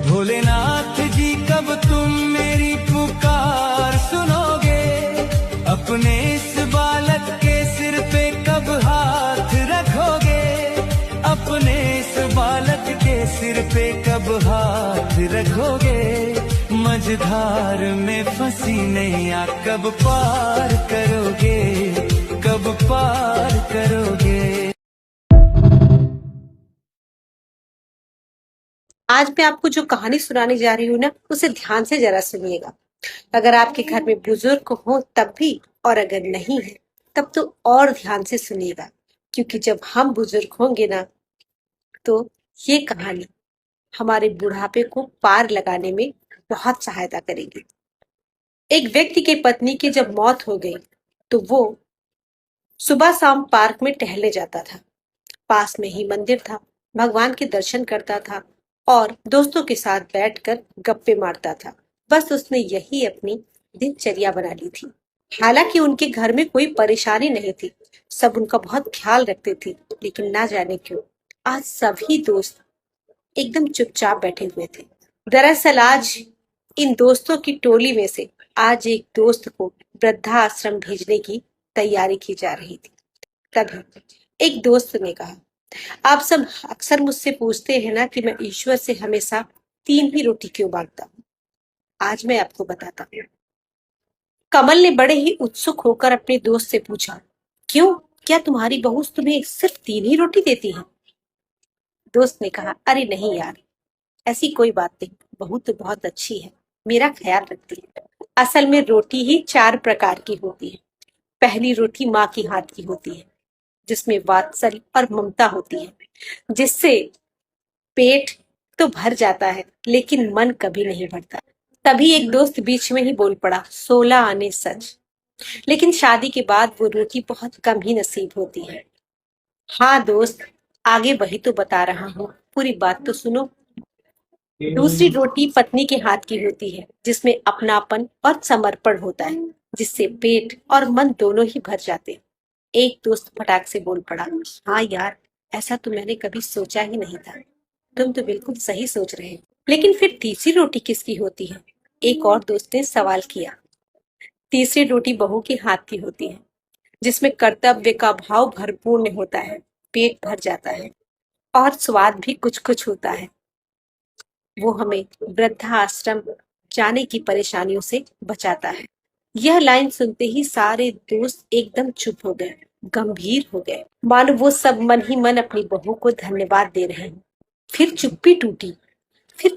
भोलेनाथ जी कब तुम मेरी पुकार सुनोगे, अपने इस बालक के सिर पे कब हाथ रखोगे, अपने इस बालक के सिर पे कब हाथ रखोगे, मझधार में फंसी नैया कब पार करोगे, कब पार करोगे। आज मैं आपको जो कहानी सुनाने जा रही हूँ ना, उसे ध्यान से जरा सुनिएगा। अगर आपके घर में बुजुर्ग हो तब भी, और अगर नहीं है तब तो और ध्यान से सुनिएगा, क्योंकि जब हम बुजुर्ग होंगे ना, तो ये कहानी हमारे बुढ़ापे को पार लगाने में बहुत सहायता करेगी। एक व्यक्ति की पत्नी की जब मौत हो गई, तो वो सुबह शाम पार्क में टहलने जाता था। पास में ही मंदिर था, भगवान के दर्शन करता था और दोस्तों के साथ बैठकर गप्पे मारता था। बस उसने यही अपनी दिनचर्या बना ली थी। हालांकि उनके घर में कोई परेशानी नहीं थी, सब उनका बहुत ख्याल रखते थे, लेकिन ना जाने क्यों आज सभी दोस्त एकदम चुपचाप बैठे हुए थे। दरअसल आज इन दोस्तों की टोली में से आज एक दोस्त को वृद्धाश्रम भेजने की तैयारी की जा रही थी। तभी एक दोस्त ने कहा, आप सब अक्सर मुझसे पूछते हैं ना कि मैं ईश्वर से हमेशा 3 ही रोटी क्यों मांगता हूँ। आज मैं आपको बताता हूँ। कमल ने बड़े ही उत्सुक होकर अपने दोस्त से पूछा, क्यों, क्या तुम्हारी बहू तुम्हें सिर्फ 3 ही रोटी देती है? दोस्त ने कहा, अरे नहीं यार, ऐसी कोई बात नहीं, बहू तो बहुत अच्छी है, मेरा ख्याल रखती है। असल में रोटी ही 4 प्रकार की होती है। पहली रोटी माँ की हाथ की होती है, जिसमें वात्सल्य और ममता होती है, जिससे पेट तो भर जाता है लेकिन मन कभी नहीं भरता। तभी एक दोस्त बीच में ही बोल पड़ा, 16 आने सच, लेकिन शादी के बाद वो रोटी बहुत कम ही नसीब होती है। हाँ दोस्त, आगे वही तो बता रहा हूँ, पूरी बात तो सुनो। दूसरी रोटी पत्नी के हाथ की होती है, जिसमें अपनापन और समर्पण होता है, जिससे पेट और मन दोनों ही भर जाते हैं। एक दोस्त फटाक से बोल पड़ा, हाँ यार, ऐसा तो मैंने कभी सोचा ही नहीं था। तुम तो बिल्कुल सही सोच रहे हो, लेकिन फिर तीसरी रोटी किसकी होती है? एक और दोस्त ने सवाल किया। तीसरी रोटी बहू के हाथ की होती है, जिसमें कर्तव्य का भाव भरपूर होता है, पेट भर जाता है और स्वाद भी कुछ कुछ होता है। वो हमें वृद्धाश्रम जाने की परेशानियों से बचाता है। यह लाइन सुनते ही सारे दोस्त एकदम चुप हो गए, गंभीर हो गए, मानो वो सब मन ही मन अपनी बहू को धन्यवाद दे रहे हैं। फिर चुप्पी टूटी। फिर